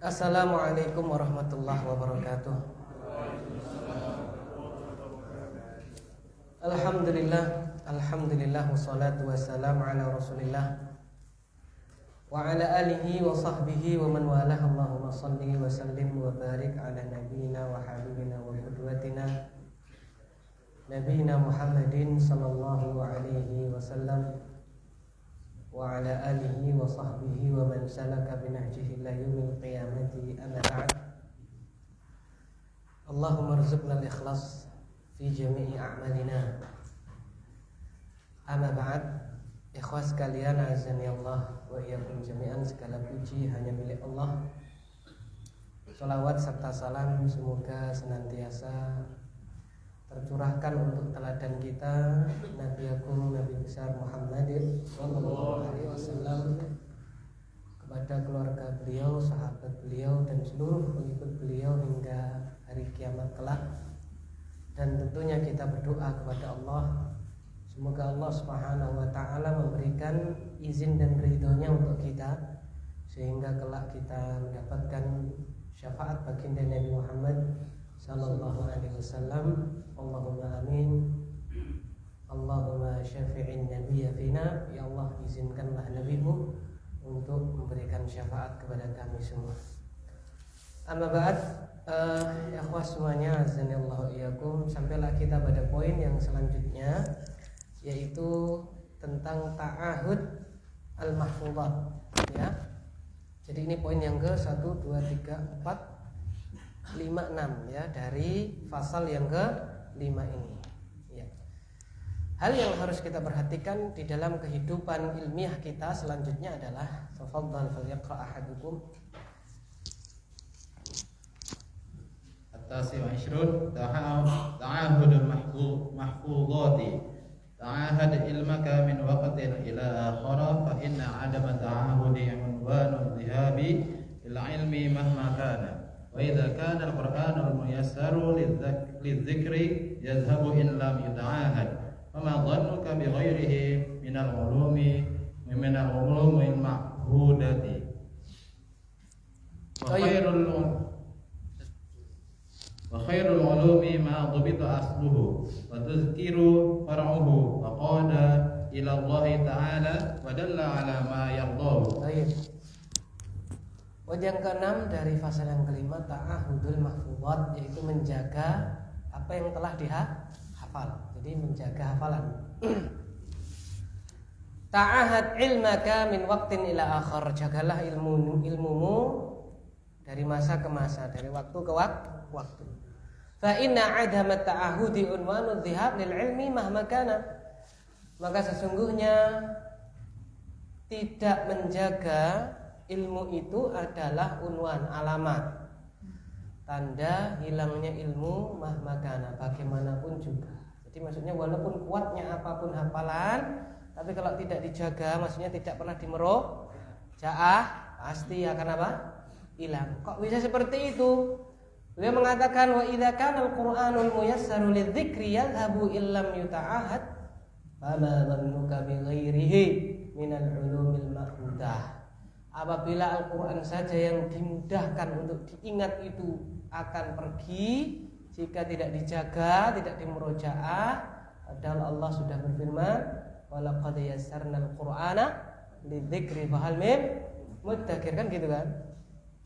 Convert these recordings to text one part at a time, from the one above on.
Assalamualaikum warahmatullahi wabarakatuh. Alhamdulillah wassalatu wassalamu ala Rasulillah wa ala alihi wa sahbihi wa man walah. Allahumma shalli wa sallim wa barik ala nabiyyina wa habibina wa qudwatina nabiyyina Muhammadin sallallahu alaihi wasallam wa ala alihi wa sahbihi wa man salaka binahjihi ila yaumil qiyamati. Amma ba'd. Allahumma rzuqna al-ikhlas fi jami'i a'malina. Amma ba'd. Ikhwas sekalian, azani Allah wa iyyakum jami'an. Segala puji hanya milik Allah. Shalawat serta salam semoga senantiasa tercurahkan untuk teladan kita Nabi Agung, Nabi besar Muhammad sallallahu alaihi wasallam, kepada keluarga beliau, sahabat beliau, dan seluruh pengikut beliau hingga hari kiamat kelak. Dan tentunya kita berdoa kepada Allah, semoga Allah Subhanahu wa taala memberikan izin dan ridhonya untuk kita, sehingga kelak kita mendapatkan syafaat baginda Nabi Muhammad sallallahu alaihi wasallam. Allahumma amin. Allahumma syafi'in nabiyya fina. Ya Allah, izinkanlah nabimu untuk memberikan syafaat kepada kami semua. Amma ba'd. Ikhwas semuanya, azanillahu iyyakum. Sampailah kita pada poin yang selanjutnya, yaitu tentang ta'ahud al-mahfuzat, ya. Jadi ini poin yang ke 1 2 3 4 5 6 ya, dari fasal yang ke-5 ini, ya. Hal yang harus kita perhatikan di dalam kehidupan ilmiah kita selanjutnya adalah, tafadhal falyaqra ahadukum. At-tasi' wa 'ishrun ta'ahudul mahfuzati. Ta'ahad ilmaka min waqtin ila akhara fa inna 'adama ta'ahudi unwanu dhihabi ila ilmi mahma kana. Wa idza kana al-Qur'anu al-muyassaru lidh-dhikri yadhhabu in lam yuta'ahad. Fama dhannuka bi ghairihi min al-ulumi al-ma'hudati. Wa khairul ulumi ma dhubita asluhu wa tadhkiru far'uhu wa qada ila Allah ta'ala wa dalla ala ma yardahu. Baik. Poin yang ke-6 dari fasal yang kelima, ta'ahudul mahfuzat, yaitu menjaga apa yang telah dihafal. Jadi menjaga hafalan. Ta'ahad ilmaka min waqtin ila akhar. Jagalah ilmumu dari masa ke masa, dari waktu ke waktu. Fa inna 'adama ta'ahudi unwanu dhihab lil ilmi mahma kana. Maka sesungguhnya tidak menjaga ilmu itu adalah unwan, alamat, tanda hilangnya ilmu mahmakana, bagaimanapun juga. Jadi maksudnya walaupun kuatnya apapun hafalan, tapi kalau tidak dijaga, maksudnya tidak pernah dimurojaah, pasti akan apa? Hilang. Kok bisa seperti itu? Beliau mengatakan, wa idza kana al-Qur'anul muyassaru lidzikri yadhhabu illam yuta'ahad fama dhannuka bi ghairihi minal ulumil ma'hudah. Apabila Al-Quran saja yang dimudahkan untuk diingat itu akan pergi jika tidak dijaga, tidak dimurojaah. Padahal Allah sudah berfirman, walaqad yassarnal Qur'ana lidzikri fahal min muddakir, kan gitu kan?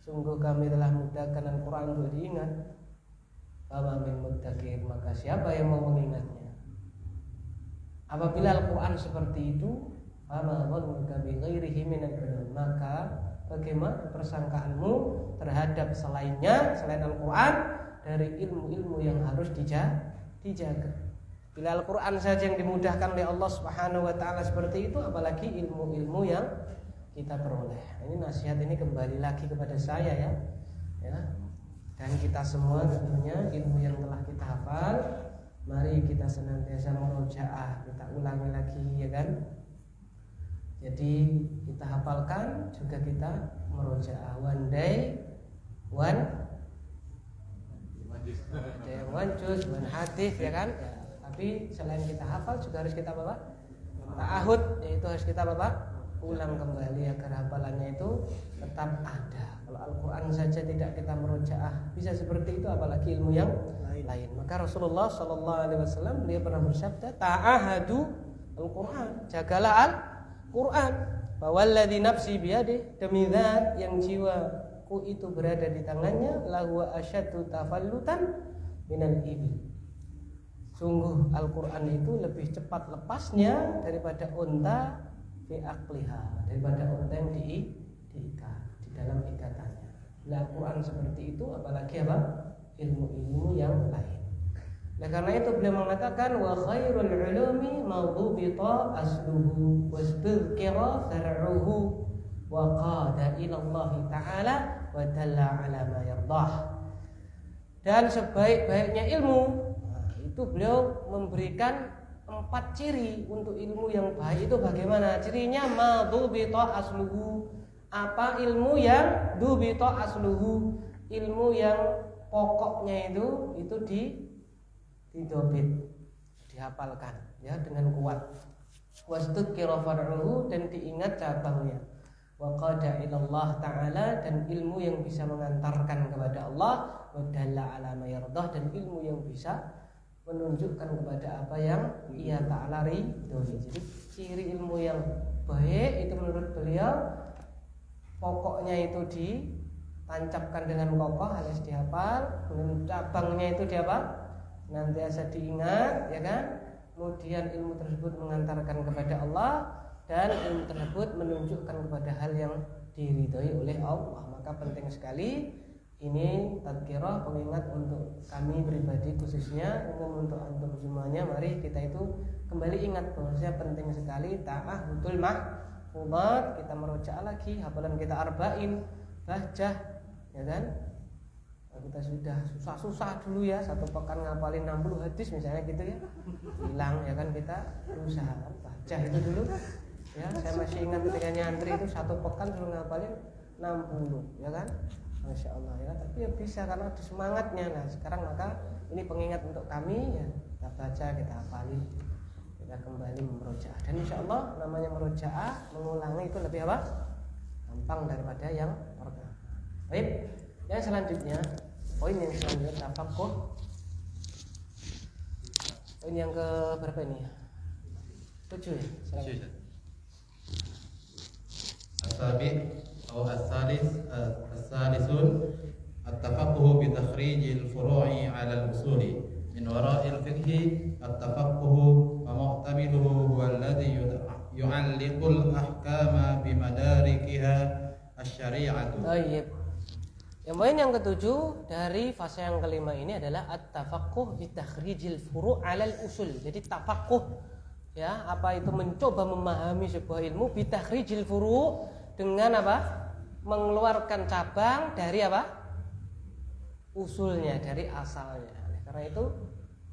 Sungguh kami telah mudahkan Al-Quran untuk diingat. Fama min muddakir, maka siapa yang mau mengingatnya? Apabila Al-Quran seperti itu, maka bagaimana persangkaanmu terhadap selainnya, selain Al-Quran, dari ilmu-ilmu yang harus dijaga. Bila Al-Quran saja yang dimudahkan oleh Allah Subhanahu wa taala seperti itu, apalagi ilmu-ilmu yang kita peroleh. Ini nasihat ini kembali lagi kepada saya, ya. Dan kita semua tentunya ilmu yang telah kita hafal, mari kita senantiasa murojaah, kita ulangi lagi, ya kan? Jadi kita hafalkan juga kita merojaah. One day one juz, one hadis, ya kan? Ya. Tapi selain kita hafal juga harus kita apa? Ta'ahud, yaitu harus kita apa? ulang kembali agar hafalannya itu tetap ada. Kalau Al-Quran saja tidak kita murojaah bisa seperti itu, apalagi ilmu yang lain. Maka Rasulullah SAW beliau pernah bersabda, ta'ahadu Al-Quran, jagalah Al-Quran. Fawalladzi nafsi biyadih, demi zat yang jiwaku itu berada di tangannya, lahu asyaddu tafallutan minal ibil. Sungguh Al-Quran itu lebih cepat lepasnya daripada unta fi aqliha, daripada unta yang diikat di dalam ikatannya. Bila Al-Quran seperti itu, apalagi apa? Ilmu-ilmu yang lain. Nah, karena itu beliau mengatakan wa khairul ulumi madhubita asluhu wastudhkira far'uhu wa qada ila Allah taala wa dalla ala ma yardah. Dan sebaik-baiknya ilmu, itu beliau memberikan 4 ciri untuk ilmu yang baik itu bagaimana? Cirinya madhubita asluhu. Apa ilmu yang dubita asluhu? Ilmu yang pokoknya itu didobit, dihafalkan ya dengan kuat. Wastudhkira far'uhu, dan diingat cabangnya. Wa qada ila Allah taala, dan ilmu yang bisa mengantarkan kepada Allah. Wa dalla ala ma yardah, dan ilmu yang bisa menunjukkan kepada apa yang ia ta'ala ridhoi. Jadi ciri ilmu yang baik itu menurut beliau pokoknya itu ditancapkan dengan kokoh alias dihafal, kemudian cabangnya itu diapa? Nantiasa diingat, ya kan? Kemudian ilmu tersebut mengantarkan kepada Allah, dan ilmu tersebut menunjukkan kepada hal yang diridhoi oleh Allah. Maka penting sekali ini tadzkirah, pengingat untuk kami pribadi khususnya, umum untuk antum semuanya. Mari kita itu kembali ingat bahwasanya penting sekali ta'ahudul mahfudzat, kita merojaah lagi hafalan kita arba'in bahjah, ya kan? Kita sudah susah-susah dulu ya, 1 pekan ngapalin 60 hadis misalnya gitu ya, hilang ya kan, kita berusaha baca itu dulu ya. Saya masih ingat ketika nyantri itu 1 pekan suruh ngapalin 60 ya kan, Masya Allah ya. Tapi ya bisa karena ada semangatnya. Nah sekarang maka ini pengingat untuk kami ya, kita baca, kita hafali, kita kembali memurojaah. Dan insya Allah namanya murojaah, mengulangi itu lebih apa? Gampang daripada yang pertama. Baik, yang selanjutnya, poin yang selanjutnya tafaqquh. Poin yang ke berapa ini? 7 ya? Silakan. As-sabi atau as-salisun at-tafaqquh bi takhrij al-furu'i 'ala al-usuli min wara'i al-fiqh. At-tafaqquh wa mu'tamiluhu huwa alladhi yu'alliqu al-ahkama bi madarikiha asy-syari'atu. Baik. Yang poin yang ketujuh dari fase yang kelima ini adalah at-tafaqquh bi takhrijil furu' 'alal usul. Jadi tafaqquh ya, apa itu mencoba memahami sebuah ilmu bi takhrijil furu' dengan apa? Mengeluarkan cabang dari apa? Usulnya, dari asalnya. Karena itu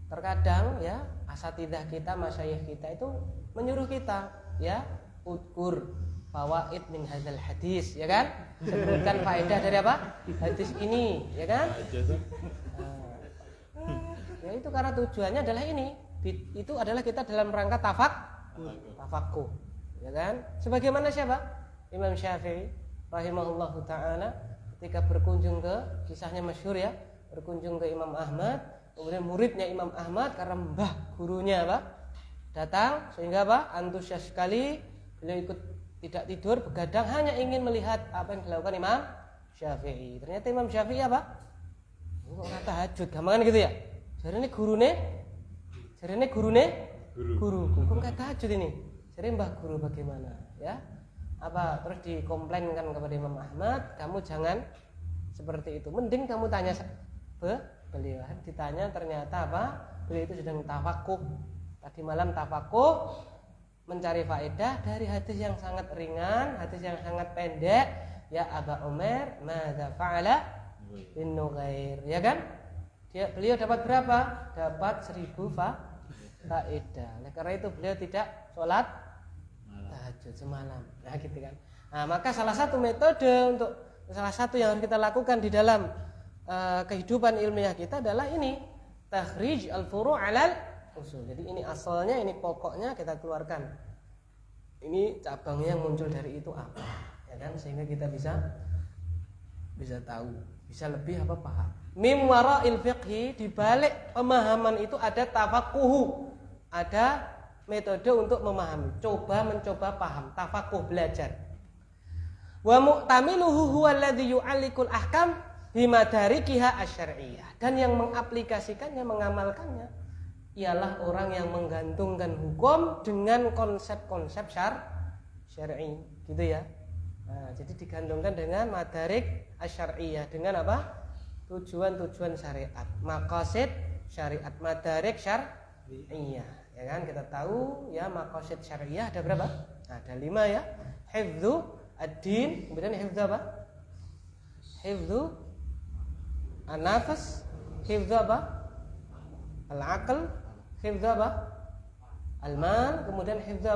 terkadang ya asatidzah kita, masyayikh kita itu menyuruh kita ya, udkur fawaid min hadzal hadis, ya kan? Sebutkan faedah dari apa? Hadis ini, ya kan? Ya itu karena tujuannya adalah ini. Itu adalah kita dalam rangka tafaqquh, ya kan? Sebagaimana siapa? Imam Syafi'i rahimahullahu taala ketika berkunjung ke, kisahnya masyhur ya, berkunjung ke Imam Ahmad, kemudian muridnya Imam Ahmad karena mbah gurunya apa? Datang, sehingga apa? Antusias sekali, beliau ikut tidak tidur, begadang, hanya ingin melihat apa yang dilakukan Imam Syafi'i. Ternyata Imam Syafi'i apa? Kok kata tahajud, gampangan gitu ya. Jarene guru. Kok kata tahajud ini? Jadi mbah guru bagaimana? Ya. Apa terus dikomplainkan kepada Imam Ahmad, kamu jangan seperti itu. Mending kamu tanya beliau. Ditanya ternyata apa? Beliau itu sedang tafaqquh. Tadi malam tafaqquh, mencari faedah dari hadis yang sangat ringan, hadis yang sangat pendek. Ya Aba Umar, madza fa'ala bin Nughair, ya kan? Beliau dapat berapa? Dapat 1000 faedah. Oleh karena itu beliau tidak sholat tahajud semalam. Nah, gitu kan. Nah, maka salah satu metode untuk salah satu yang harus kita lakukan di dalam kehidupan ilmiah kita adalah ini, takhrij al-furu' 'alal usul. Jadi ini asalnya, ini pokoknya kita keluarkan ini cabangnya yang muncul dari itu apa, ya kan, sehingga kita bisa tahu, bisa lebih paham. Mim wara'il fiqhi, di balik pemahaman itu ada tafakuhu, ada metode untuk memahami, mencoba paham, tafakuh, belajar. Wa mu'tamiluhu huwa alladhi yu'allikul ahkam bimadarikiha asyariyah, dan yang mengaplikasikannya, mengamalkannya ialah orang yang menggantungkan hukum dengan konsep-konsep syar'i, gitu ya. Nah, jadi digantungkan dengan madarik asyariyah, dengan tujuan-tujuan syariat, maqasid syariat, madarik syar'iyah, ya kan. Kita tahu ya, maqasid syariah ada berapa? Ada 5 ya. Hifdzu ad-din, kemudian hifdzu hifdzu an-nafs, hifdzu al-aql, hifdzu al-mal, kemudian hifdzu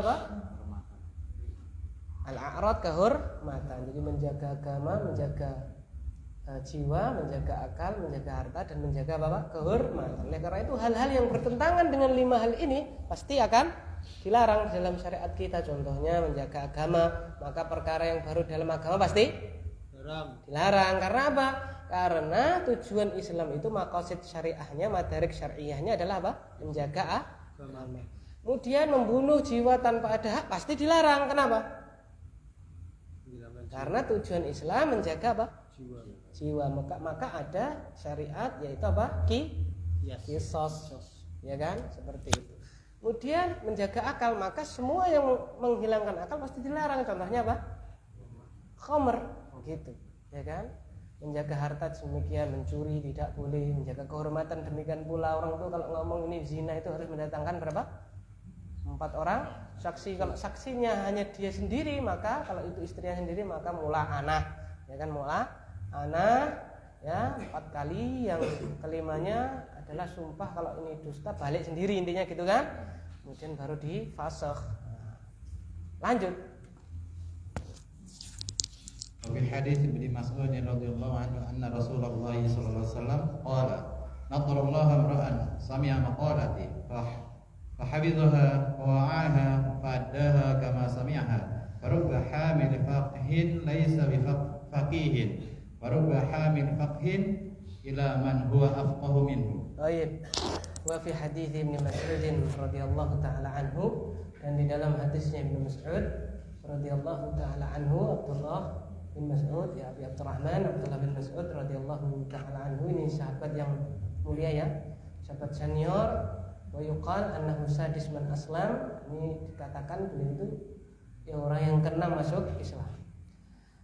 al-a'rad, kehormatan. Jadi menjaga agama, menjaga jiwa, menjaga akal, menjaga harta, dan menjaga kehormatan. Oleh karena itu hal-hal yang bertentangan dengan 5 hal ini pasti akan dilarang dalam syariat kita. Contohnya menjaga agama, maka perkara yang baru dalam agama pasti dilarang. Karena apa? Karena tujuan Islam itu maqasid syariahnya, madarik syariahnya adalah menjaga agama. Kemudian membunuh jiwa tanpa ada hak pasti dilarang. Kenapa? Karena tujuan Islam menjaga jiwa. Maka ada syariat, yaitu qisas, ya kan, seperti itu. Kemudian menjaga akal, maka semua yang menghilangkan akal pasti dilarang. Contohnya khamr, gitu, ya kan. Menjaga harta demikian, mencuri tidak boleh, menjaga kehormatan demikian pula. Orang tuh kalau ngomong ini zina itu harus mendatangkan berapa? 4 orang saksi. Kalau saksinya hanya dia sendiri, maka kalau itu istrinya sendiri, maka mula anah, ya kan, mula anah ya 4 kali. Yang kelimanya adalah sumpah kalau ini dusta, balik sendiri, intinya gitu kan. Kemudian baru difasakh. Lanjut. Wa fi hadits Ibnu Mas'ud radhiyallahu anhu anna Rasulullah sallallahu alaihi wasallam qala nadharallaha imra'an sami'a maqalati fahafidhaha wa wa'aha fa'addaha kama sami'aha wa rubba hamil faqhin laysa bifaqihin wa rubba hamil faqhin ila man huwa afqahu minhu. Baik. Wa fi hadits Ibnu Mas'ud radhiyallahu taala anhu, dan di dalam hadisnya Ibnu Mas'ud radhiyallahu taala anhu, Abdullah bin Mas'ud, ya Abi Abdurrahman Abdullah bin Mas'ud radhiyallahu taala anhu, ini sahabat yang mulia ya, sahabat senior. Wa yuqal annahu sadis man aslam, ini dikatakan beliau itu ya orang yang ke-6 masuk Islam.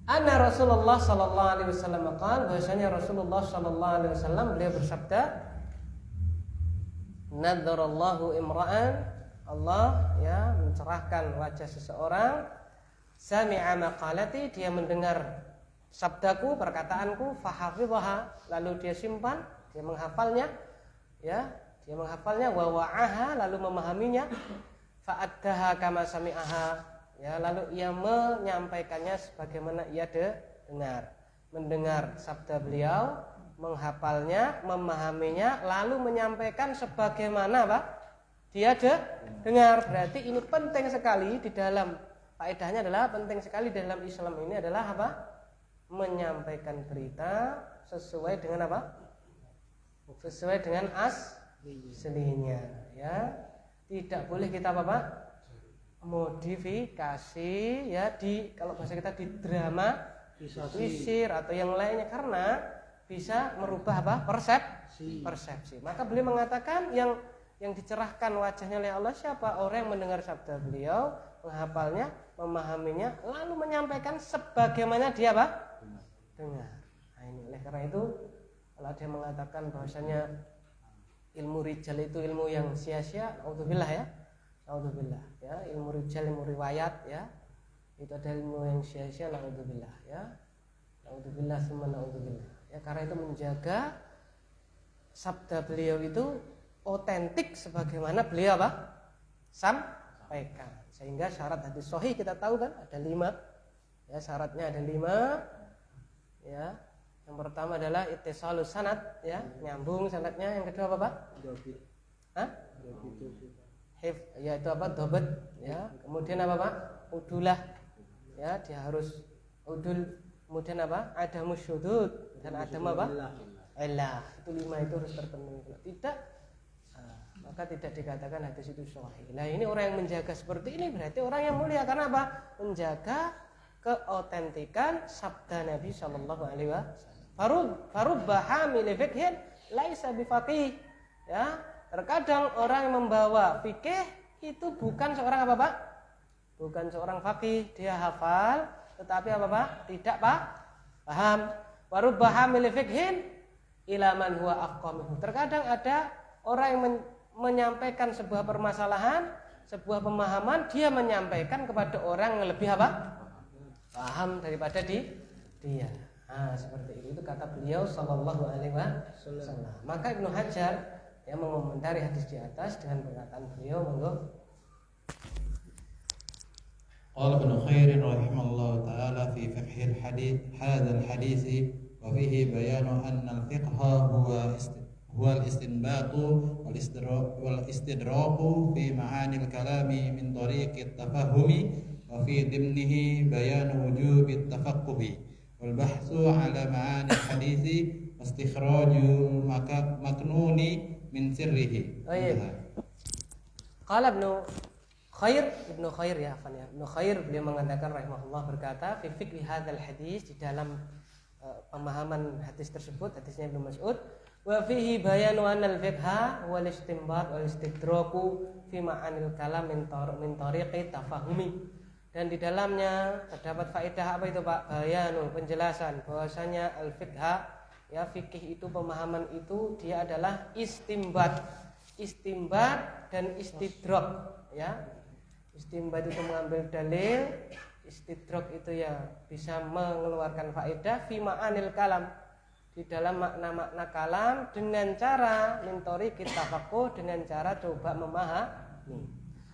Anna Rasulullah sallallahu alaihi wasallam qala, bahwasanya Rasulullah sallallahu alaihi wasallam beliau bersabda, nadzarallahu imra'an, Allah ya mencerahkan wajah seseorang, sami'a maqalati, dia mendengar sabdaku, perkataanku, fahafidhaha, lalu dia simpan, dia menghafalnya, ya, dia menghafalnya, wa wa'aha, lalu memahaminya, fa'addaha kama sami'aha, ya, lalu ia menyampaikannya sebagaimana ia dengar. Mendengar sabda beliau, menghafalnya, memahaminya, lalu menyampaikan sebagaimana dia dengar. Berarti ini penting sekali di dalam faedahnya, adalah penting sekali dalam Islam ini adalah menyampaikan berita sesuai dengan sesuai dengan aslinya, ya. Tidak boleh kita modifikasi, ya, kalau bahasa kita dramatisir atau yang lainnya, karena bisa merubah persepsi. Maka beliau mengatakan yang dicerahkan wajahnya oleh Allah siapa? Orang yang mendengar sabda beliau, menghafalnya, memahaminya, lalu menyampaikan sebagaimana dia dengar. Nah, ini oleh karena itu kalau ada yang mengatakan bahwasanya ilmu rijal itu ilmu yang sia-sia, naudzubillah ya. Naudzubillah ya, ilmu rijal, ilmu riwayat ya, itu ada ilmu yang sia-sia, naudzubillah ya. Naudzubillah summa naudzubillah. Ya, karena itu menjaga sabda beliau itu otentik sebagaimana beliau sampaikan. Sehingga syarat hadis sahih kita tahu kan ada 5. Ya, syaratnya ada 5. Ya. Yang pertama adalah ittisalus sanad, ya, nyambung sanadnya. Yang kedua apa, Pak? Hah? Hifz, yaitu dhabt, ya. Kemudian apa, Pak? udulah, ya dia harus udul. Kemudian apa? Ada musyudud dan ada apa? Illah. Itu 5 itu harus terpenuhi. Kalau tidak, maka tidak dikatakan hadis itu sahih. Nah ini orang yang menjaga seperti ini berarti orang yang mulia. Karena apa? Menjaga keotentikan sabda Nabi Shallallahu Alaihi Wasallam. Farubba hamil fikhin laisa bifaqih. Ya, terkadang orang yang membawa fikih itu bukan seorang apa Pak? Bukan seorang faqih, dia hafal, tetapi apa Pak? Tidak Pak? Paham. Warubba hamil fikhin ila man huwa afqahu. Terkadang ada orang yang menyampaikan sebuah permasalahan, sebuah pemahaman, dia menyampaikan kepada orang yang lebih apa? Paham daripada dia. Nah, seperti itu kata beliau sallallahu alaihi wasallam. Maka Ibnu Hajar yang mengomentari hadis di atas dengan perkataan beliau monggo. Qala Ibnu Khair rahimahullah taala fi fiqh al-hadits hadha al-hadits wa fihi bayanu anna al-fiqha huwa al-istinbat wal istidrak fi ma'ani al-kalam min tariq at-tafahum wa fi dimnihi bayanu wujub at-tafaqquh wal bahthu ala ma'ani al-hadits wastikhraju maknuni min sirrihi. Qala Ibnu Khair ya afan ya. Ibnu Khair beliau mengatakan rahimahullah berkata fi fiqh hadzal hadis, di dalam pemahaman hadis tersebut, hadisnya Ibnu Mas'ud, wa fihi bayanu anal fiqha wal istinbat wal istidraku fi ma'anil kalam min tariqi tafahumi. Dan di dalamnya terdapat faedah apa itu Pak? Bayanu, penjelasan bahwasanya al fiqha, ya fikih itu, pemahaman itu dia adalah istimbat dan istidrak, ya. Istimbat itu mengambil dalil, istidrak itu ya bisa mengeluarkan faedah fi ma'anil kalam, di dalam makna-makna kalam dengan cara mintori kita tafaqquh, dengan cara coba memahami.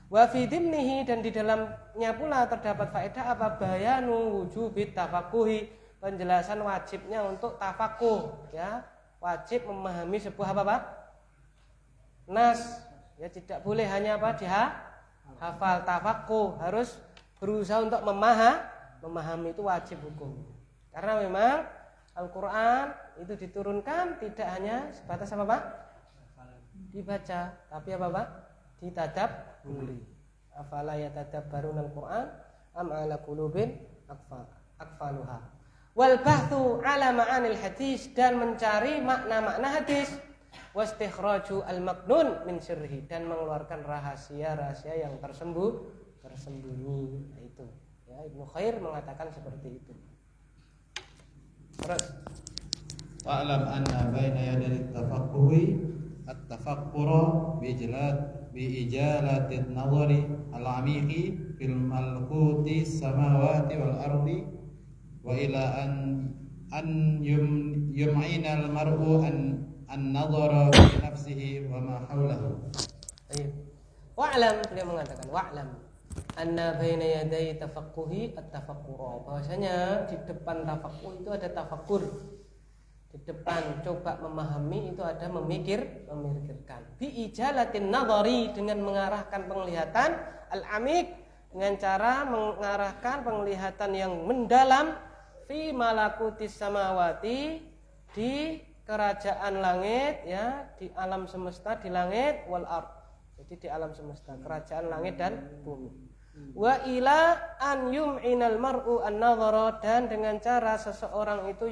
Wa fi dimnihi, dan di dalamnya pula terdapat faedah apa? Bayanu wujubit tafaqquhi, penjelasan wajibnya untuk tafakuh, ya, wajib memahami sebuah apa Pak? Nas, ya, tidak boleh hanya apa hafal. Tafakuh harus berusaha untuk memahami, itu wajib hukum. Karena memang Al-Quran itu diturunkan tidak hanya sebatas apa Pak? Dibaca, tapi apa Pak? Ditadabburi. Afala yatadabbaruna al-Quran am ala qulubin aqfaluha. Wal bahthu ala ma'anil hadis, dan mencari makna-makna hadis. Wastikhraju al-maknun min sirrihi, dan mengeluarkan rahasia-rahasia yang tersembunyi. Nah, itu ya, Ibnu Khair mengatakan seperti itu. Terus wa'lam anna baina yaday at-tafaqquhi at-tafakkura bi ijalati an-nazari al-'amiqi fil malakuti samawati wal ardi wa ila an yum'ina al-mar'u an-nazara fi nafsihi wa ma hawlahu. Wa'lam, beliau mengatakan wa'lam anna baina yaday tafaqquhi at-tafakkura, bahwasanya di depan tafakkur itu ada tafakkur. Di depan coba memahami itu ada memikirkan. Bi ijalatin nadhari, dengan mengarahkan penglihatan, al-amik, dengan cara mengarahkan penglihatan yang mendalam, fi malakutis samawati, di kerajaan langit, ya, di alam semesta, di langit, wal ard, jadi di alam semesta, kerajaan langit dan bumi. Wa ila an yum'inal mar'u an-nadhara, dan dengan cara seseorang itu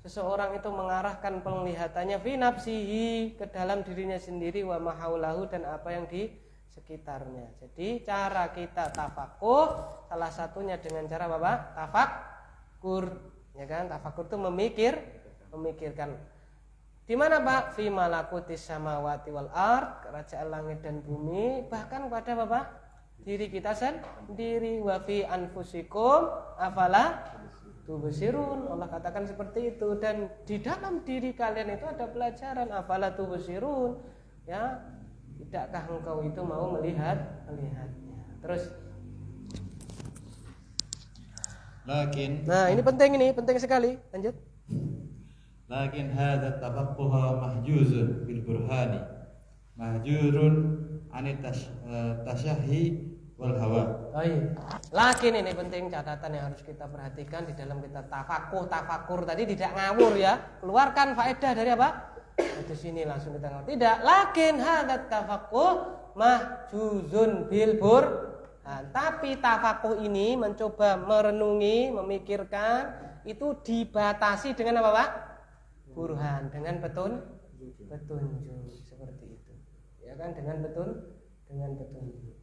seseorang itu mengarahkan penglihatannya fi nafsihi, ke dalam dirinya sendiri, wa mahaulahu, dan apa yang di sekitarnya. Jadi cara kita tafakuh salah satunya dengan cara apa? Tafakkur, ya kan? Tafakkur itu memikirkan. Di mana Pak? Fi malakutis samawati wal ard, kerajaan langit dan bumi, bahkan pada Bapak diri kita sendiri. Wa fi anfusikum afala tubsirun, Allah katakan seperti itu. Dan di dalam diri kalian itu ada pelajaran, afala tubsirun, ya, tidakkah engkau itu mau melihatnya. Terus nah ini penting sekali. Lanjut. Lakin hadza tafaqquha mahjuzun bil burhani mahjurun an tashahhi wal hawa. Baik. Lakin ini penting catatan yang harus kita perhatikan di dalam kita tafakur tadi tidak ngawur ya. Keluarkan faedah dari apa? Di sini langsung kita ngawur. Tidak. Lakin hadat tafakuh mahjuzun bil burhan. Tapi tafakuh ini mencoba merenungi, memikirkan itu dibatasi dengan apa, Pak? Burhan, dengan petunjuk seperti itu. Ya kan, dengan petunjuk.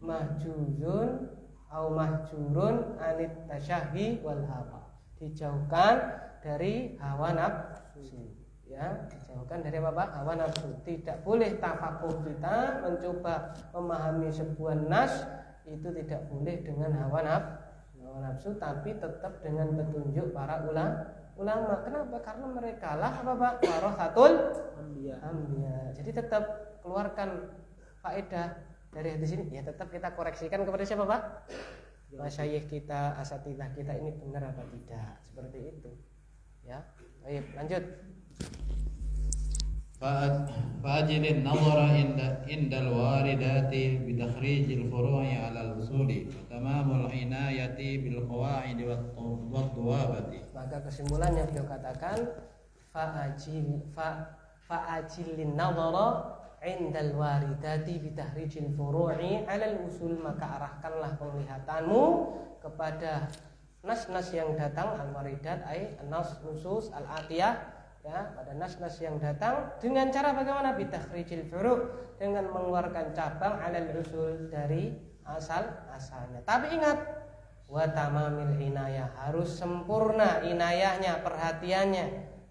Mahjuzun au mahjurun anit tasyahi wal hawa. Dijauhkan dari hawa nafsu. Ya, dijauhkan dari apa, Pak? Hawa nafsu. Tidak boleh tafakuh kita mencoba memahami sebuah nas itu tidak boleh dengan hawa nafsu, tapi tetap dengan petunjuk para ulama. Kenapa? Karena mereka lah apa, Pak? Warasatul anbiya. Jadi tetap keluarkan faedah dari hadis ini, ya tetap kita koreksikan kepada siapa, Pak? Masyayikh kita, asatidzah kita ini benar apa tidak, seperti itu. Ya, baik, lanjut. Fa'ajilin nazara indal waridati bi takhrijil furu'i 'ala al-usuli wa tamamul inayati bil qawaid wa dhawabati. Maka kesimpulannya beliau katakan fa'ajilin nazara indal waridati bitahrijil furu'i 'alal usul, maka arahkanlah penglihatanmu kepada nas-nas yang datang, al-waridat ay an-nas nusus al-atiyah, ya, pada nas-nas yang datang dengan cara bagaimana? Bitahrijil furu', dengan mengeluarkan cabang 'alal usul dari asal-asalnya. Tapi ingat, wa tamamil inayah, harus sempurna inayahnya, perhatiannya,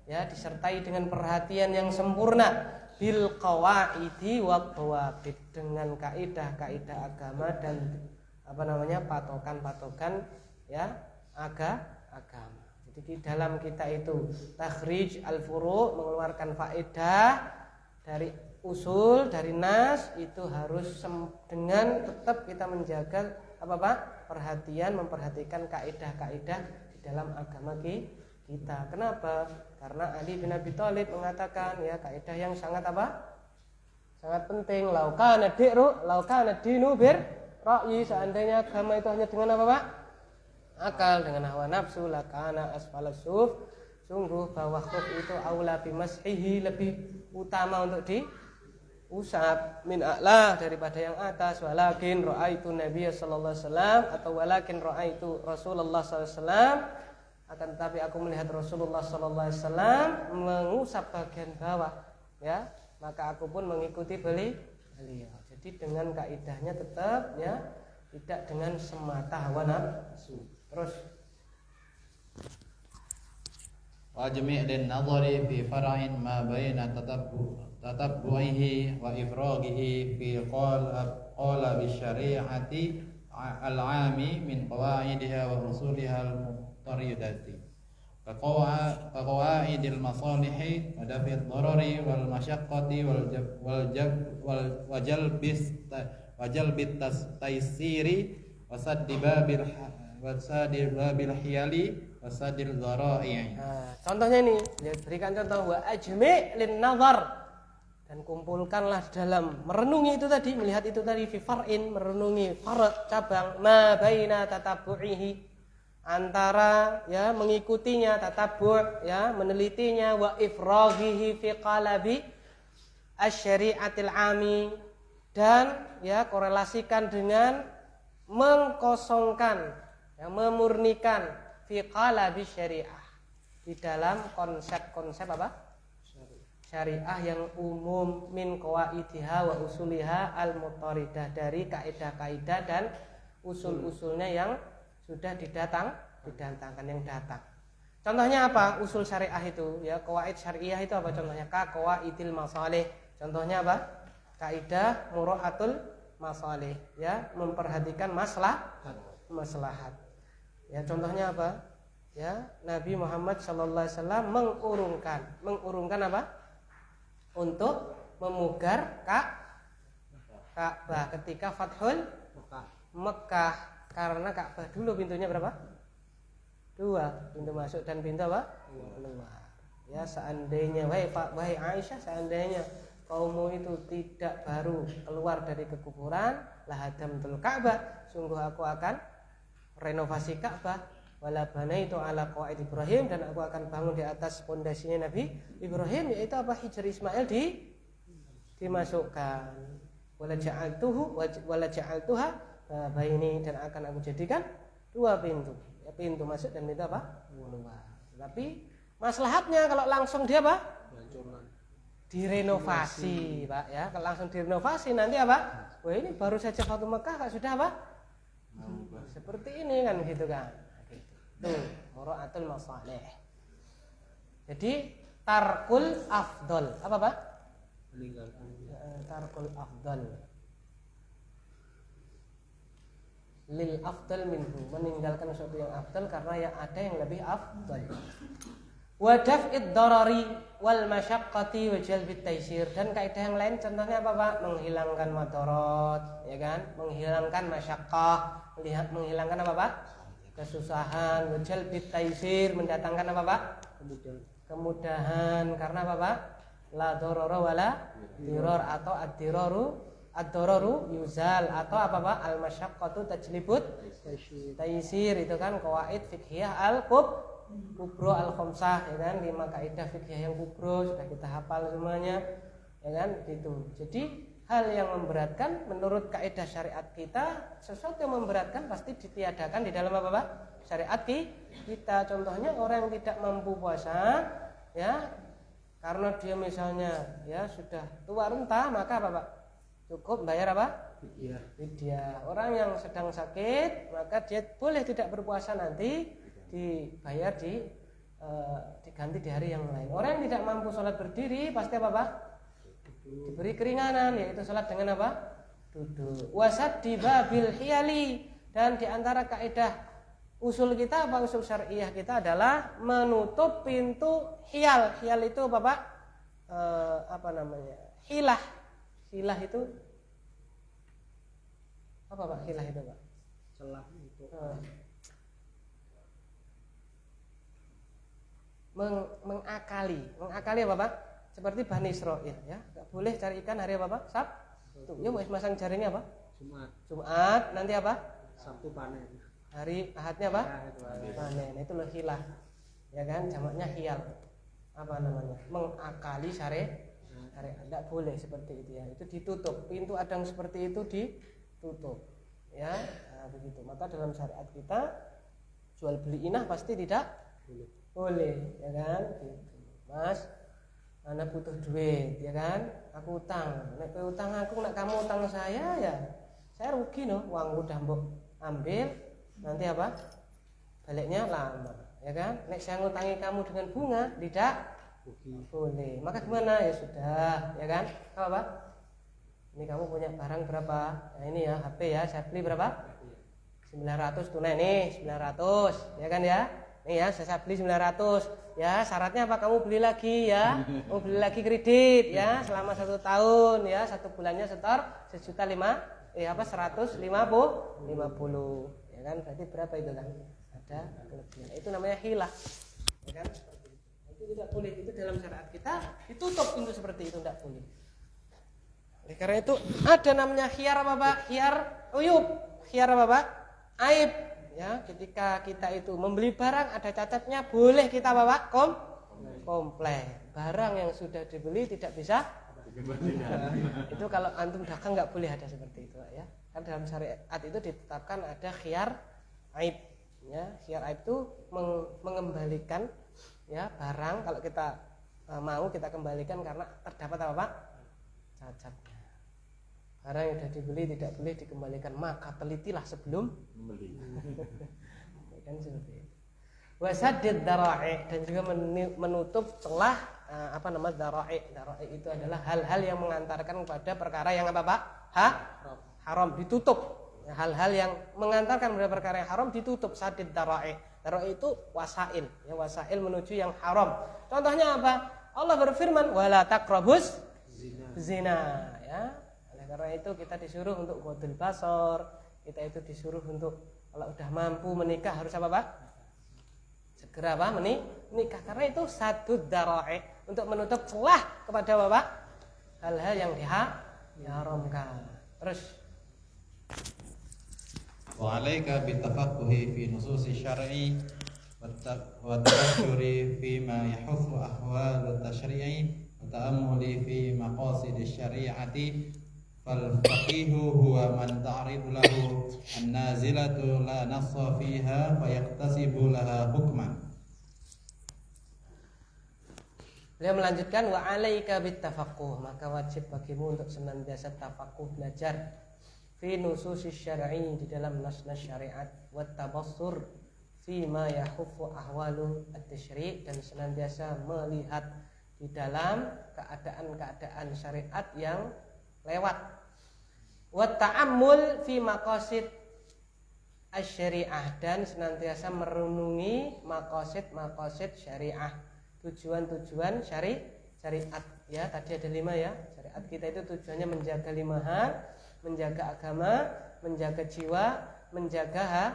ya, disertai dengan perhatian yang sempurna. Bil qawaidi wa dhawabit, dengan kaidah-kaidah agama dan patokan-patokan ya agama. Jadi di dalam kita itu takhrij al-furu', mengeluarkan faedah dari usul, dari nas, itu harus dengan tetap kita menjaga apa, Pak? Perhatian, memperhatikan kaidah-kaidah di dalam agama kita. Kenapa? Karena Ali bin Abi Thalib mengatakan, ya, kaidah yang sangat apa? Sangat penting. Laukana dinu bir ra'yi, seandainya agama itu hanya dengan apa, Pak? Akal, dengan hawa nafsu, lakana asfalas suf, sungguh bawah khuf itu aula bimashihi, lebih utama untuk diusap min a'la, daripada yang atas. Walakin ra'aitu Nabiy sallallahu alaihi wasallam, atau walakin ra'aitu Rasulullah sallallahu alaihi wasallam, akan tetapi aku melihat Rasulullah sallallahu alaihi wasallam mengusap bagian bawah, ya, maka aku pun mengikuti beliau. Jadi dengan kaidahnya tetap, ya, tidak dengan semata hawa nafsu. Terus wajmi' lin nadhari fi far'in ma baina tatabbu'ihi wa ifraghihi fi qala bi syari'ati al-'ami min qawaidiha wa usuliha al-muqtaridati qawaidil masalihi wa daf'id dharari wal masyaqqati wal jalbit taysiri wa saddi babil hiyali wasadil dhara'i. Contohnya ini, berikan contoh, wa ajmi' lin nazar, dan kumpulkanlah dalam merenungi itu tadi, melihat itu tadi, fi far'in, merenungi far' cabang, ma baina tatabbu'ihi, antara, ya, mengikutinya, tatabbu', ya, menelitinya, wa ifraghihi fi qalabi asy-syari'atil 'ami, dan, ya, korelasikan dengan mengkosongkan, ya, memurnikan fi qalabi syariah, di dalam konsep-konsep apa? Syariah yang umum, min qawaidiha wa usuliha al-muttaridah, dari kaidah-kaidah dan usul-usulnya yang sudah didatangkan, yang datang. Contohnya apa? Usul syariah itu, ya, qawaid syariah itu apa contohnya? Ka qawaidil masalih. Contohnya apa? Kaidah mura'atul masalih, ya, memperhatikan maslahat. Ya, contohnya apa? Ya, Nabi Muhammad sallallahu alaihi wasallam mengurungkan apa? Untuk memugar Ka'bah ketika Fathul Mekah, karena Ka'bah dulu pintunya berapa? 2, pintu masuk dan pintu apa? Keluar. Ya, seandainya wahai Aisyah, seandainya kaummu itu tidak baru keluar dari kekufuran, lahadamtul Ka'bah, sungguh aku akan renovasi Ka'bah, wala banaitu ala qawaid Ibrahim, dan aku akan bangun di atas pondasinya Nabi Ibrahim, yaitu apa? Hijr Ismail dimasukkan. Wala ja'altuha baini, dan akan aku jadikan dua pintu. Ya, pintu masuk dan pintu apa? Keluar. Tapi maslahatnya kalau langsung dia apa? Direnovasi, Pak ya. Kalau langsung direnovasi nanti apa? Wah, ini baru saja Fatu Mekah kok sudah apa? Seperti ini kan gitu kan. Tuh, mura'atul masalih. Jadi tarkul afdol. Apa, Pak? Meninggalkan. Tarkul afdol. Lil afdal minhu, meninggalkan sesuatu yang afdal karena yang ada yang lebih afdal. Wa daf'id darari wal masyaqqati wa jalbit taysir, dan kaidah yang lain contohnya apa, Pak? Menghilangkan madarat, ya kan? Menghilangkan masyaqqah, menghilangkan apa, Pak? Kesusahan, wa jalbit taysir, mendatangkan apa, Pak? Kemudahan. Karena apa, Pak? La darara wala dirar, atau ad-dararu yuzal, atau apa, Pak? Al masyaqqatu tajlibut taysir, itu kan qawaid fiqhiyah kubro al-khamsah, ya kan, 5 kaidah fikih yang kubro sudah kita hafal semuanya, ya kan, gitu. Jadi hal yang memberatkan menurut kaidah syariat kita, sesuatu yang memberatkan pasti ditiadakan di dalam apa, Pak? Syariat kita. Contohnya orang yang tidak mampu puasa, ya, karena dia misalnya ya sudah tua renta, maka apa, Pak? Cukup bayar apa? Fidyah. Orang yang sedang sakit, maka dia boleh tidak berpuasa, nanti dibayar diganti di hari yang lain. Orang yang tidak mampu sholat berdiri pasti apa, Pak? Diberi keringanan, yaitu sholat dengan apa? Duduk. Wasad di babil hiyali, dan diantara kaidah usul kita, apa usul syariah kita adalah menutup pintu hiyal. Hiyal itu apa, Pak? Apa namanya? Hilah. Hilah itu apa, Pak? Hilah itu, Pak? Celah itu. Mengakali apa, Pak? Seperti Bani Israil, ya, nggak boleh cari ikan hari apa, Pak? Sabtu. Ya, mau masang jaringnya apa? Jumat. Nanti apa? Sabtu panen. Hari Ahadnya apa? Panen. Itu loh hilah, ya kan? Jamaknya hiyal. Apa namanya? Mengakali syariat. Nggak boleh seperti itu, ya. Itu ditutup. Pintu adang seperti itu ditutup, ya. Nah, begitu. Maka dalam syariat kita jual beli inah pasti tidak boleh, ya kan? Gitu. Mas, anak butuh duit, ya kan? Aku utang. Nek kowe utang aku, nek kamu utang saya, ya saya rugi no. Uang udah mbok ambil, nanti apa? Baliknya lama, ya kan? Nek saya ngutangi kamu dengan bunga, tidak boleh. Maka gimana? Ya sudah, ya kan? Apa, Pak? Ini kamu punya barang berapa? Nah, ini ya HP ya, saya beli berapa? 900 tunai nih, 900, ya kan ya? Nih ya, saya beli 900. Ya, syaratnya apa? Kamu beli lagi ya. Kamu beli lagi kredit ya selama 1 tahun ya. 1 bulannya setor 150, 50. Ya kan? Berarti berapa itu kan? Ada kelebihan. Itu namanya hilah. Ya kan? Itu tidak boleh. Itu dalam syariat kita ditutup pintu seperti itu, tidak boleh. Oleh karena itu ada namanya khiyar apa, Pak? Khiyar uyub. Khiyar apa, Pak? Aib. Ya, ketika kita itu membeli barang ada cacatnya, boleh kita bawa komplain. Barang yang sudah dibeli tidak bisa itu kalau antum dagang nggak boleh ada seperti itu, ya. Kan dalam syariat itu ditetapkan ada khiyar aib, ya. Khiyar aib itu mengembalikan, ya, barang kalau kita mau kita kembalikan karena terdapat apa, Pak? Cacatnya. Barang yang sudah dibeli tidak boleh dikembalikan, maka telitilah sebelum membeli. Kan seperti itu. Wasaddid dara'i, dan juga menutup celah apa nama dara'i. Dara'i itu adalah hal-hal yang mengantarkan kepada perkara yang apa, Pak? Haram, ditutup. Hal-hal yang mengantarkan kepada perkara yang haram ditutup. Saddid dara'i. Dara'i itu wasail, ya, wasail menuju yang haram. Contohnya apa? Allah berfirman, wala taqrabus zina, ya. Karena itu kita disuruh untuk ghadul basar, kita itu disuruh untuk kalau udah mampu menikah harus apa, Pak? Segera apa? Menikah. Karena itu saddud dara'i, untuk menutup celah kepada apa, Pak? Hal-hal yang diharamkan. Terus Wa 'alaika bitafaqquhi fi nususi syar'i wa tafakkuri fi ma yahuffu ahwal at-tashri'i wa ta'ammuli fi maqasid asy-syari'ati fal faqihu huwa man ta'ridu lahu an-nazilatu la nassa fiha fa yaqtasibu laha hukman. Beliau melanjutkan wa 'alaika bitafaqquh, maka wajib bagimu untuk senantiasa tafaqquh, belajar fi nususis syar'i, di dalam nas-nas syariat, wa tabassur fi ma yahuffu ahwalu at-tasyri', dan senantiasa melihat di dalam keadaan-keadaan syariat yang lewat, wa ta'ammul fi maqasid asy-syari'ah, dan senantiasa merenungi maqasid syariah, tujuan-tujuan syariat ya. Tadi ada 5 ya. Syariat kita itu tujuannya menjaga 5 hal: menjaga agama, menjaga jiwa, menjaga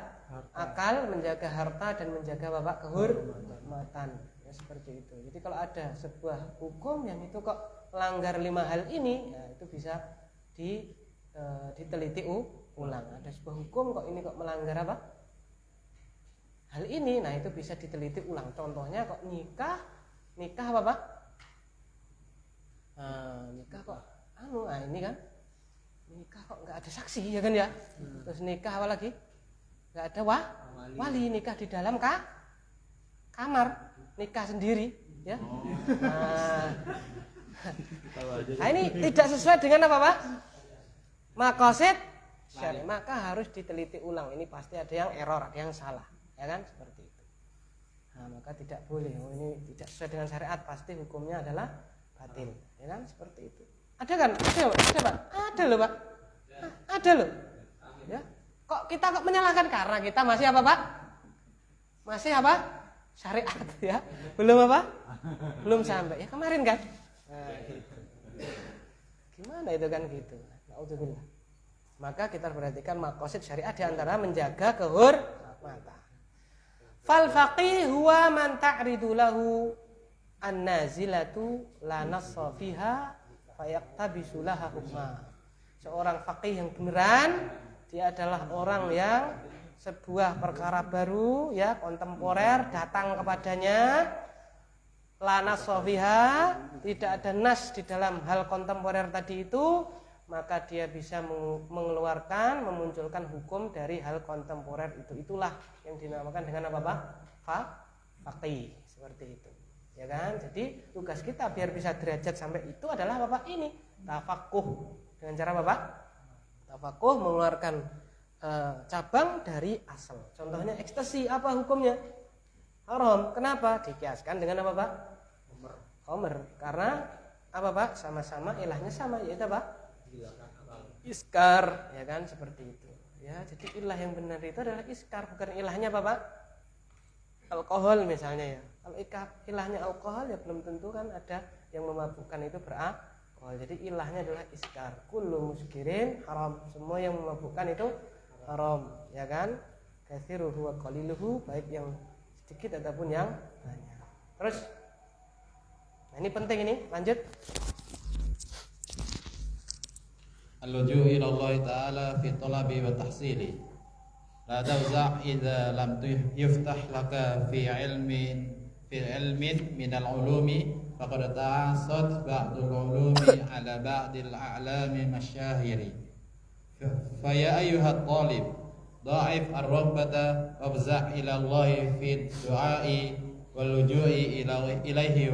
akal, menjaga harta, dan menjaga kehormatan ya, seperti itu. Jadi kalau ada sebuah hukum yang itu kok melanggar 5 hal ini, ya itu bisa diteliti ulang. Ada sebuah hukum kok ini kok melanggar hal ini, nah itu bisa diteliti ulang. Contohnya kok nikah apa Pak? Nikah kok ini kan nikah kok nggak ada saksi ya kan ya. Terus nikah apa lagi? Nggak ada wali, nikah di dalam kamar, nikah sendiri ya. Nah ini tidak sesuai dengan apa Pak? Maqasid syari, maka harus diteliti ulang. Ini pasti ada yang error, ada yang salah ya kan, seperti itu. Nah maka tidak boleh, ini tidak sesuai dengan syariat, pasti hukumnya adalah batil ya kan, seperti itu. Ada kan? Ada Pak? Ada loh Pak. Ada loh ya. Kok kita menyalahkan karena kita masih apa Pak? Masih apa? Syariat ya. Belum apa? Belum sampai ya kemarin kan. Nah, gimana itu kan gitu. Naudzubillah. Maka kita perhatikan maqasid syariat, di antara menjaga kehormatan. Fal faqih huwa man ta'ridu lahu an-nazilatu la nassa fiha fayaqtabisu laha hukma. Seorang faqih yang beneran, dia adalah orang yang sebuah perkara baru ya, kontemporer datang kepadanya, la nassa fiha, tidak ada nas di dalam hal kontemporer tadi itu, maka dia bisa mengeluarkan, memunculkan hukum dari hal kontemporer itu. Itulah yang dinamakan dengan apa Pak? Faqih, seperti itu ya kan. Jadi tugas kita biar bisa derajat sampai itu adalah Bapak ini tafaqquh. Dengan cara Bapak tafaqquh, mengeluarkan cabang dari asal. Contohnya ekstasi, apa hukumnya? Haram. Kenapa? Dikiaskan dengan apa Pak? Khamr. Karena apa Pak? Sama-sama ilahnya sama, yaitu apa? Iskar ya kan, seperti itu ya. Jadi ilah yang benar itu adalah iskar, bukan ilahnya apa Pak? Alkohol misalnya ya. Kalau ilahnya alkohol ya belum tentu kan ada yang memabukkan itu beralkohol. Jadi ilahnya adalah iskar. Kullu muskirin haram, semua yang memabukkan itu haram ya kan. Katsiruhu wa qaliluhu, baik yang sedikit ataupun yang banyak. Terus nah ini penting, ini lanjut. Al-luju' ila Allah Ta'ala fi talabi wa tahsili. La tawza' idza lam yuftah laka fi ilmin min al-ulumi faqad ta'assad ba'dul ulumi ala ba'dil a'lami masyahiri. Fa ya ayyuhat talib dha'if ar-rabbata wabza' ila Allah fi du'a'i wal luju'i ilaihi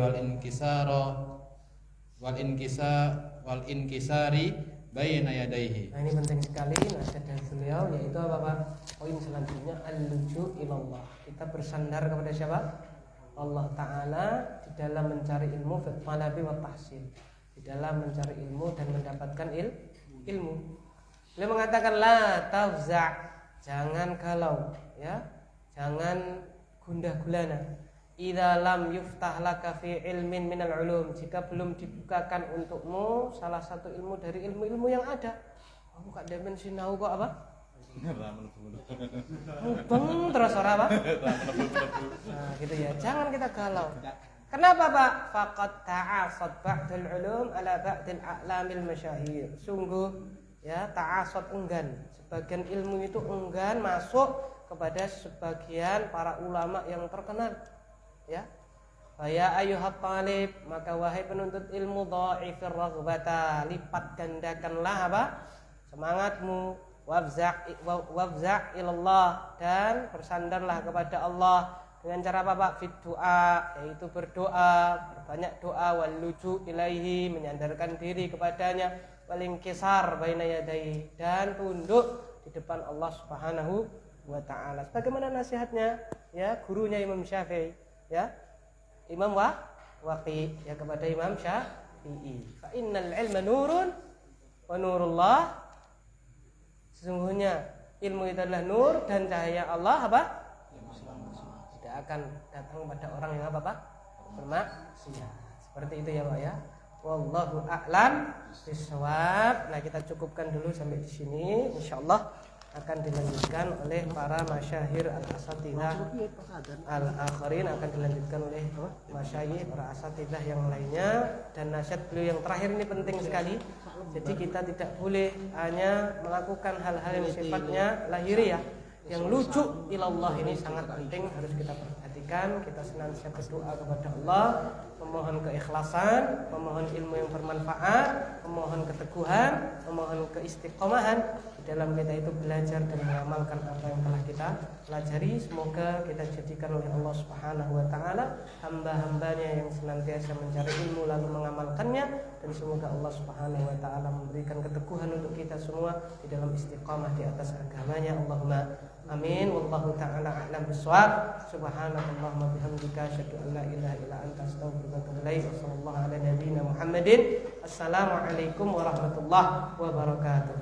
wal inkisari baina yadaihi. Nah ini penting sekali nasihat dari beliau, yaitu apa Pak? Poin selanjutnya al-luju ilallah. Kita bersandar kepada siapa? Allah Ta'ala di dalam mencari ilmu, fi talabi wa tahsil, di dalam mencari ilmu dan mendapatkan ilmu. Beliau mengatakan la tafza', jangan galau ya, jangan gundah gulana. Idza lam yuftah laka fi ilmin minal ulum, jika belum dibukakan untukmu salah satu ilmu dari ilmu-ilmu yang ada. Oh, buka dimensi sinau kok apa? Mubeng terus ora apa? Nah, gitu ya. Jangan kita galau. Kenapa Pak? Faqad ta'asad ba'dul ulum ala ba'dil a'lamil masyahir. Sungguh ya ta'asad enggan sebagian ilmu itu enggan masuk kepada sebagian para ulama yang terkenal, ya. Ya ayyuhat talib, maka wahai penuntut ilmu, dha'ifir raghbata, lipat gandakanlah apa? Semangatmu, wafza' ilallah, dan bersandarlah kepada Allah dengan cara apa Pak? Fit doa, yaitu berdoa, berbanyak doa, wal luju ilaihi, menyandarkan diri kepadanya, wal inkisar baina yadayhi, dan tunduk di depan Allah Subhanahu wa taala. Bagaimana nasihatnya? Ya, gurunya Imam Syafi'i, ya. Imam Waqi, ya, kepada Imam Syafi'i. Fa innal ilma nurun wa nurullah. Sesungguhnya ilmu itu adalah nur dan cahaya Allah apa? Tidak akan datang pada orang yang apa Pak? Bermaksiat. Seperti itu ya Pak ya. Wallahu a'lam bishawab. Nah, kita cukupkan dulu sampai di sini. Insyaallah akan dilanjutkan oleh para masyahir al-asatidzah al-akhirin, akan dilanjutkan oleh masyayikh para asatidzah yang lainnya. Dan nasihat beliau yang terakhir ini penting sekali. Jadi kita tidak boleh hanya melakukan hal-hal yang sifatnya lahiriah. Yang lucu ilallah ini sangat penting, harus kita perhatikan. Kita senantiasa berdoa kepada Allah, memohon keikhlasan, memohon ilmu yang bermanfaat, memohon keteguhan, memohon keistiqomahan di dalam kita itu belajar dan mengamalkan apa yang telah kita pelajari. Semoga kita jadikan oleh Allah Subhanahu wa taala hamba-hambanya yang senantiasa mencari ilmu lalu mengamalkannya, dan semoga Allah Subhanahu wa taala memberikan keteguhan untuk kita semua di dalam istiqamah di atas agamanya. Allahumma amin. Wallahu ta'ala a'lam bishawab. Subhanakallahumma bihamdika asyhadu an la ilaha illa anta astaghfiruka wa atubu ilaik. Wassallallahu ala nabiyyina Muhammadin. Assalamualaikum warahmatullahi wabarakatuh.